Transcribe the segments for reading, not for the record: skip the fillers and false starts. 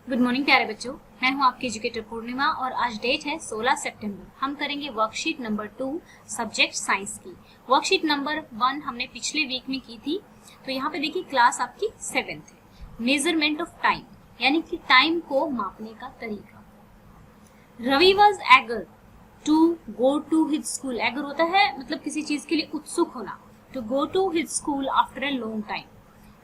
Good morning प्यारे बच्चों, मैं हूं आपकी एजुकेटर पूर्णिमा और आज डेट है 16 सितंबर। हम करेंगे वर्कशीट नंबर 2 सब्जेक्ट साइंस की। वर्कशीट नंबर 1 हमने पिछले वीक में की थी। तो यहाँ पे देखिए क्लास आपकी 7th है। मेजरमेंट ऑफ टाइम यानी कि टाइम को मापने का तरीका। Ravi was eager to go to his school. Eager होता है मतलब किसी चीज के लिए उत्सुक होना। To go to his school after a long time.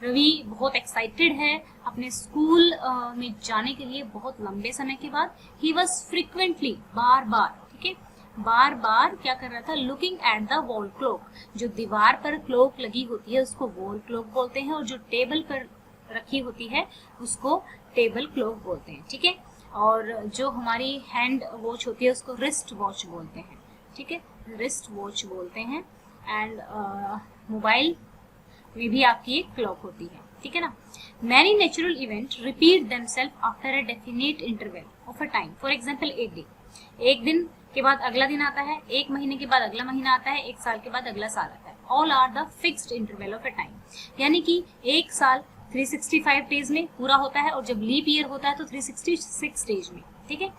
Ravi बहुत एक्साइटेड है अपने स्कूल में जाने के लिए बहुत लंबे समय के बाद। ही वॉज फ्रिक्वेंटली बार बार, ठीक है, बार बार क्या कर रहा था, looking at the wall clock. जो दीवार पर क्लॉक लगी होती है उसको वॉल क्लॉक बोलते हैं और जो टेबल पर रखी होती है उसको टेबल क्लॉक बोलते हैं, ठीक है। और जो हमारी हैंड वॉच होती है उसको रिस्ट वॉच बोलते हैं, ठीक है, रिस्ट वॉच बोलते हैं। एंड मोबाइल में भी आपकी एक क्लॉक होती है, ठीक है ना। Many natural event repeat themselves after a definite interval of a time. For example एक डे, एक दिन के बाद अगला दिन आता है, एक महीने के बाद अगला महीना आता है, एक साल के बाद अगला साल आता है। All are the fixed interval of a time. यानी कि एक साल 365 डेज में पूरा होता है और जब लीप ईयर होता है तो 366 डेज में, ठीक है।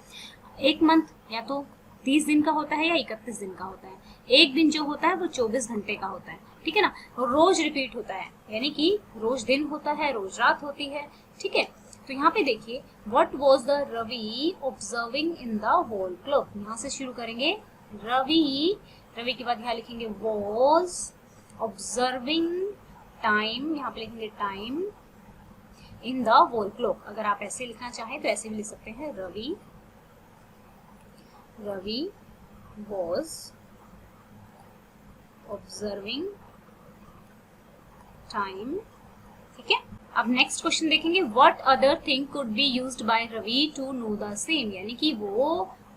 एक मंथ या तो 30 दिन का होता है या 31 दिन का होता है। एक दिन जो होता है वो 24 घंटे का होता है, ठीक है ना। और रोज रिपीट होता है यानी कि रोज दिन होता है, रोज रात होती है, ठीक है। तो यहाँ पे देखिए, what was the Ravi observing in the wall clock. यहाँ से शुरू करेंगे। रवि, रवि के बाद यहाँ लिखेंगे वाज ऑब्जर्विंग टाइम, यहाँ पे लिखेंगे time in the wall clock. अगर आप ऐसे लिखना चाहें तो ऐसे भी लिख सकते हैं, रवि was observing time, ठीक है। अब नेक्स्ट क्वेश्चन देखेंगे, what other thing could be used by Ravi to know the same. यानी कि वो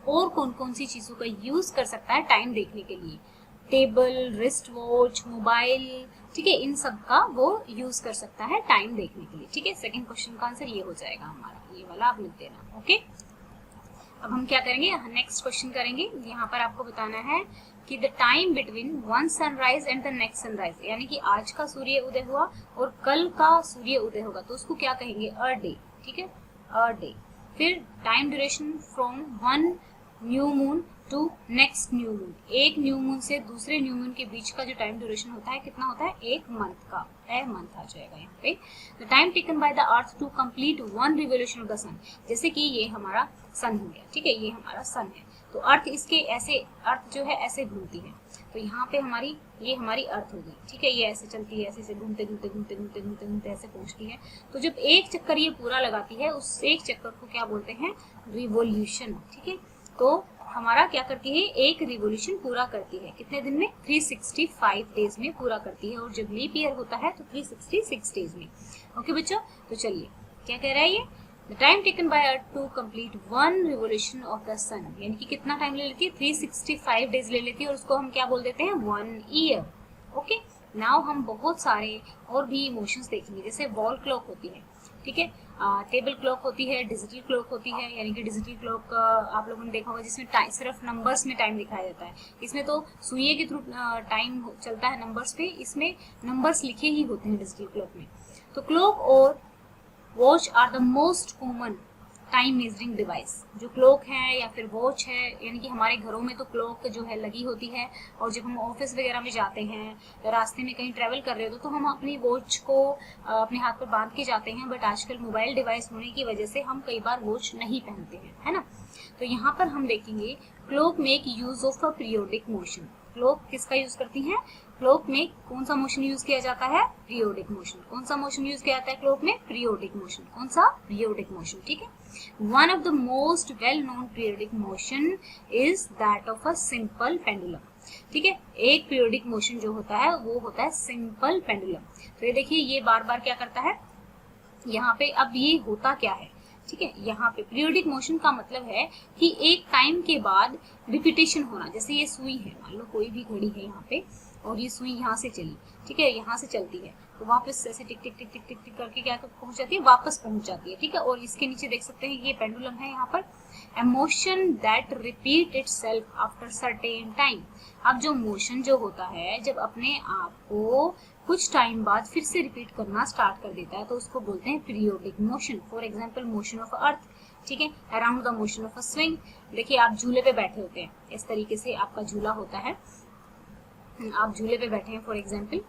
और कौन कौन सी चीजों का यूज कर सकता है टाइम देखने के लिए। टेबल, रिस्ट वॉच, मोबाइल, ठीक है, इन सब का वो यूज कर सकता है टाइम देखने के लिए, ठीक है। सेकंड क्वेश्चन का आंसर ये हो जाएगा हमारा, ये वाला आप लिख देना, ओके। अब हम क्या करेंगे, नेक्स्ट क्वेश्चन करेंगे। यहाँ पर आपको बताना है कि the time between one sunrise and the next sunrise, यानी कि आज का सूर्य उदय हुआ और कल का सूर्य उदय होगा तो उसको क्या कहेंगे, अ डे, ठीक है, अ डे। फिर time duration from one new moon to next new moon. एक न्यू मून से दूसरे न्यू मून के बीच का जो टाइम ड्यूरेशन होता है कितना होता है, एक मंथ का, ए मंथ आ जाएगा यहाँ पे। The time taken by the earth to complete one revolution of the sun. जैसे कि ये हमारा सन हो गया, ठीक है, ये हमारा सन है तो अर्थ इसके ऐसे, अर्थ जो है ऐसे घूमती है तो यहाँ पे हमारी, ये हमारी अर्थ हो गई, ठीक है। ये ऐसे चलती है, ऐसे घूमते घूमते घूमते घूमते घूमते घूमते ऐसे पहुंचती है। तो जब एक चक्कर ये पूरा लगाती है उस एक चक्कर को क्या बोलते हैं, रिवोल्यूशन, ठीक है। तो हमारा क्या करती है, एक रिवोल्यूशन पूरा करती है कितने दिन में, 365 डेज में पूरा करती है। और जब लीप ईयर होता है तो 366 डेज में, ओके बच्चों। तो चलिए क्या कह रहा है ये, the time taken by earth to complete one revolution of the sun, यानी कि कितना टाइम ले लेती है, 365 डेज ले लेती है और उसको हम क्या बोल देते हैं, 1 ईयर, ओके। नाउ हम बहुत सारे और भी इमोशंस देखेंगे, जैसे वॉल क्लॉक होती है, ठीक है, टेबल क्लॉक होती है, डिजिटल क्लॉक होती है। यानी कि डिजिटल क्लॉक आप लोगों ने देखा होगा जिसमें सिर्फ नंबर्स में टाइम दिखाया जाता है। इसमें तो सुइए के थ्रू टाइम चलता है नंबर्स पे, इसमें नंबर्स लिखे ही होते हैं डिजिटल क्लॉक में। तो क्लॉक और watch are the most common time measuring device. जो क्लॉक है या फिर वॉच है, यानी कि हमारे घरों में तो क्लॉक जो है लगी होती है और जब हम ऑफिस वगैरह में जाते हैं, रास्ते में कहीं ट्रैवल कर रहे हो तो हम अपनी वॉच को अपने हाथ पर बांध के जाते हैं। बट आजकल मोबाइल डिवाइस होने की वजह से हम कई बार वॉच नहीं पहनते हैं, है ना। तो यहाँ पर हम देखेंगे, clock make use of a periodic motion. Clock किसका यूज करती है, क्लॉक में कौन सा मोशन यूज किया जाता है, पीरियोडिक मोशन। कौन सा मोशन यूज किया जाता है क्लॉक में, पीरियोडिक मोशन। कौन सा, पीरियोडिक मोशन, ठीक है। One of the most well known periodic motion is that of a simple pendulum, ठीक है। एक पीरियोडिक मोशन जो होता है वो होता है सिंपल पेंडुलम। तो ये देखिए, ये बार बार क्या करता है यहाँ पे। अब ये होता क्या है, ठीक है, यहाँ पे पीरियोडिक मोशन का मतलब है कि एक टाइम के बाद रिपीटेशन होना। जैसे ये सुई है, मान लो कोई भी घड़ी है यहाँ पे और ये सुई यहाँ से चली, ठीक है, यहाँ से चलती है तो वापस ऐसे टिक टिक टिक टिक टिक टिक करके क्या पहुंच जाती है, वापस पहुंच जाती है, ठीक है। और इसके नीचे देख सकते हैं ये पेंडुलम है यहाँ पर, a motion that repeat itself after certain time. अब जो मोशन जो होता है जब अपने आप को कुछ टाइम बाद फिर से रिपीट करना स्टार्ट कर देता है तो उसको बोलते हैं periodic motion. For example motion of अर्थ, ठीक है, around the motion of a swing. देखिए आप झूले पे बैठे होते हैं, इस तरीके से आपका झूला होता है, आप झूले पे बैठे हैं, फॉर एग्जाम्पल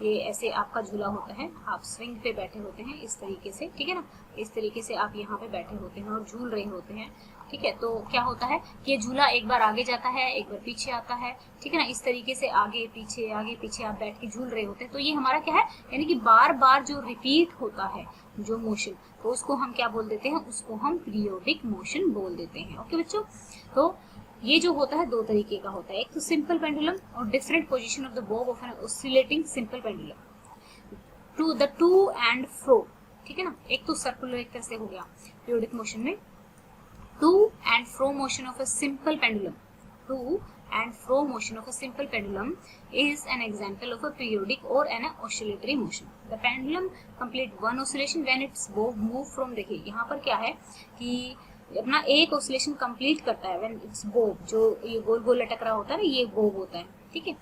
ये ऐसे आपका झूला होता है, आप स्विंग पे बैठे होते हैं इस तरीके से, ठीक है ना, इस तरीके से आप यहाँ पे बैठे होते हैं और झूल रहे होते हैं, ठीक है। तो क्या होता है कि ये झूला एक बार आगे जाता है, एक बार पीछे आता है, ठीक है ना, इस तरीके से आगे पीछे आप बैठ के झूल रहे होते हैं। तो ये हमारा क्या है, यानी कि बार बार जो रिपीट होता है जो मोशन, तो उसको हम क्या बोल देते हैं, उसको हम पीरियोडिक मोशन बोल देते हैं। ओके बच्चों, तो ये जो होता है दो तरीके का होता है, एक तो सिंपल पेंडुलम और different position of the bob of an oscillating simple pendulum to the to and fro, ठीक है ना। एक तो सर्कुलर एक तरह से हो गया पीरियोडिक मोशन में, to and fro motion of a simple pendulum, to and fro motion of a simple pendulum is an example of a periodic or an oscillatory motion. The pendulum complete one oscillation when its bob move from, देखिए यहाँ पर क्या है कि अपना एक oscillation complete करता है when its bob, जो ये गोल गोल लटक रहा होता है ना, ये बोब होता है, ठीक है,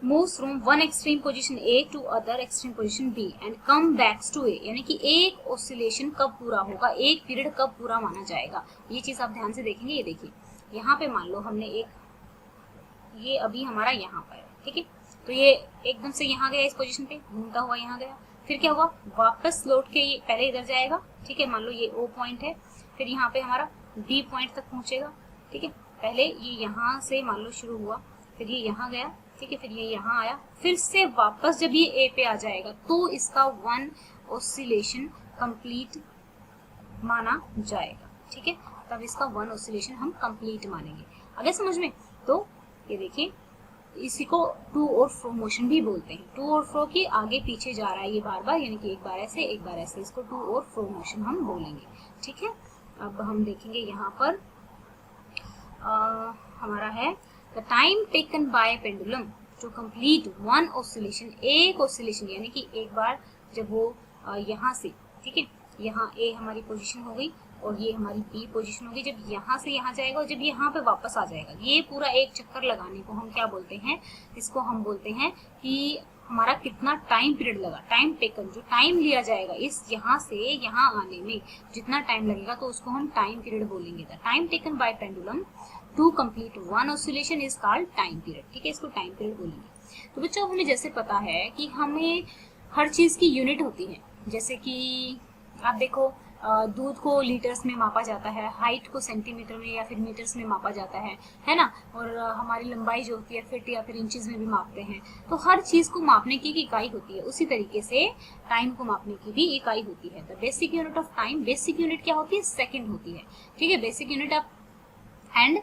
moves from one extreme position A to other extreme position B and come backs to A, यानी कि एक ऑसिलेशन कब पूरा होगा, एक पीरियड कब पूरा माना जाएगा, ये चीज आप ध्यान से देखेंगे। ये देखिए यहाँ पे मान लो हमने एक, ये अभी हमारा यहाँ पर है, ठीक है, तो ये एकदम से यहाँ गया, इस पोजीशन पे घूमता हुआ यहाँ गया, फिर क्या हुआ, वापस लौट के ये पहले इधर जाएगा, ठीक है, मान लो ये O पॉइंट है, फिर यहाँ पे हमारा B पॉइंट तक पहुंचेगा, ठीक है, पहले ये यहाँ से मान लो शुरू हुआ, फिर ये यहाँ गया, ठीक है, फिर ये यहाँ आया, फिर से वापस जब ये A पे आ जाएगा तो इसका वन ऑसिलेशन कंप्लीट माना जाएगा, ठीक है, तब इसका वन ऑसिलेशन हम कंप्लीट मानेंगे। अगर समझ में, तो ये देखिए इसी को टू और फ्रो मोशन भी बोलते हैं। टू और फ्रो की आगे पीछे जा रहा है ये बार बार, यानी कि एक बार ऐसे एक बार ऐसे, इसको टू और फ्रो मोशन हम बोलेंगे, ठीक है। अब हम देखेंगे यहाँ पर हमारा है the time taken by pendulum to complete one oscillation, एक ऑसिलेशन यानी कि एक बार जब वो यहाँ से, ठीक है, यहाँ ए हमारी पोजीशन हो गई और ये हमारी बी पोजीशन होगी, जब यहाँ से यहाँ जाएगा और जब यहाँ पे वापस आ जाएगा, ये पूरा एक चक्कर लगाने को हम क्या बोलते हैं, इसको हम बोलते हैं कि हमारा कितना टाइम पीरियड लगा, टाइम टेकन, जो टाइम लिया जाएगा इस यहाँ से यहाँ आने में जितना टाइम लगेगा तो उसको हम टाइम पीरियड बोलेंगे। Time taken by pendulum to complete one oscillation is called time period, ठीक है, इसको टाइम पीरियड बोलेंगे। तो बच्चों हमें जैसे पता है कि हमें हर चीज की यूनिट होती है, जैसे कि आप देखो दूध को लीटर्स में मापा जाता है, हाइट को सेंटीमीटर में या फिर मीटर्स में मापा जाता है ना, और हमारी लंबाई जो होती है फीट या फिर इंचेस में भी मापते हैं। तो हर चीज को मापने की इकाई होती है, उसी तरीके से टाइम को मापने की भी इकाई होती है। The basic unit of time, basic unit क्या होती है, सेकेंड होती है, ठीक है, बेसिक यूनिट ऑफ, एंड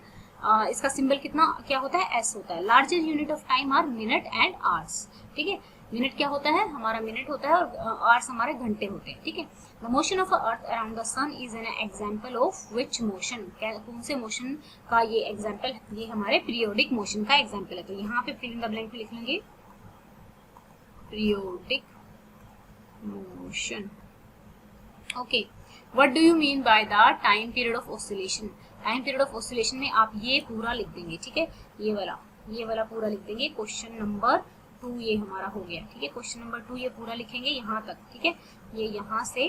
इसका सिंबल कितना क्या होता है, एस होता है। Larger unit of time are minute and hours, ठीक है, मिनट क्या होता है, हमारा मिनट होता है और आवर्स हमारे घंटे होते हैं, ठीक है। The motion of earth around the sun is an example of which motion, कौन से मोशन का ये एग्जाम्पल, ये हमारे पीरियोडिक मोशन का एग्जाम्पल है। तो यहाँ पे फिल इन द ब्लैंक लिख लेंगे periodic motion. Okay, what do you mean by the time period of oscillation, time period of oscillation में आप ये पूरा लिख देंगे, ठीक है, ये वाला पूरा लिख देंगे। क्वेश्चन नंबर 2 ये हमारा हो गया, ठीक है, क्वेश्चन नंबर 2 ये पूरा लिखेंगे यहाँ तक, ठीक है, ये यहाँ से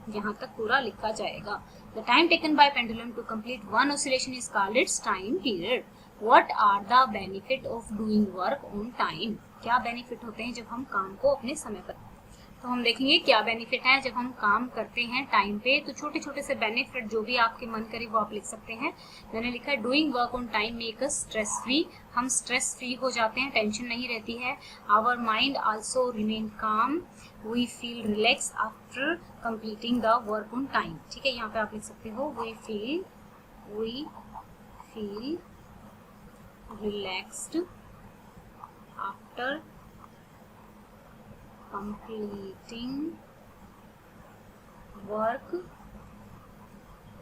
यहाँ तक पूरा लिखा जाएगा। The time taken by pendulum to complete one oscillation is called its time period. What are the benefit of doing work on time, क्या बेनिफिट होते हैं जब हम काम को अपने समय पर, तो हम देखेंगे क्या बेनिफिट है जब हम काम करते हैं टाइम पे। तो छोटे छोटे से बेनिफिट जो भी आपके मन करे वो आप लिख सकते हैं। मैंने लिखा है doing work on time make us stress free, हम स्ट्रेस फ्री हो जाते हैं, टेंशन नहीं रहती है। Our mind also remain calm, we feel relax after completing the work on time, ठीक है, यहाँ पे आप लिख सकते हो we feel relaxed after completing work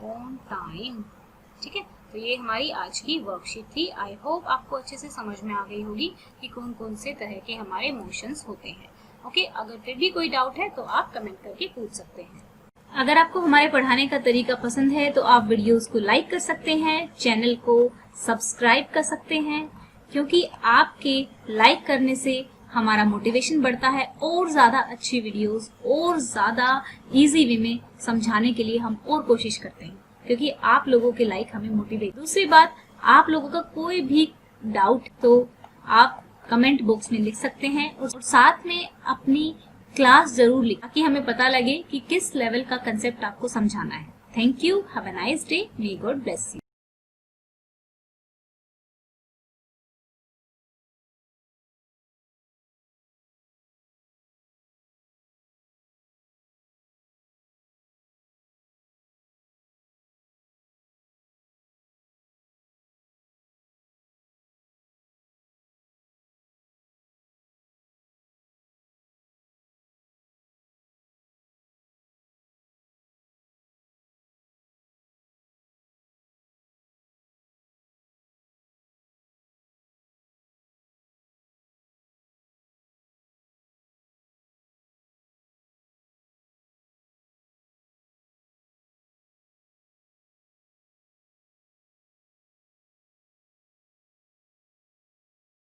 on time, ठीक है। तो ये हमारी आज की वर्कशीट थी। आई होप आपको अच्छे से समझ में आ गई होगी कि कौन कौन से तरह के हमारे मोशंस होते हैं। ओके, अगर फिर भी कोई डाउट है तो आप कमेंट करके पूछ सकते हैं। अगर आपको हमारे पढ़ाने का तरीका पसंद है तो आप वीडियोस को लाइक कर सकते हैं, चैनल को सब्सक्राइब कर सकते हैं, क्योंकि आपके लाइक करने से हमारा मोटिवेशन बढ़ता है और ज़्यादा अच्छी वीडियोस और ज़्यादा इजी वे में समझाने के लिए हम और कोशिश करते हैं, क्योंकि आप लोगों के लाइक हमें मोटिवेट। दूसरी बात, आप लोगों का कोई भी डाउट तो आप कमेंट बॉक्स में लिख सकते हैं और साथ में अपनी क्लास जरूर लिखें ताकि हमें पता लगे कि किस लेवल का कंसेप्ट आपको समझाना है। Thank you, have a nice day, may God bless you.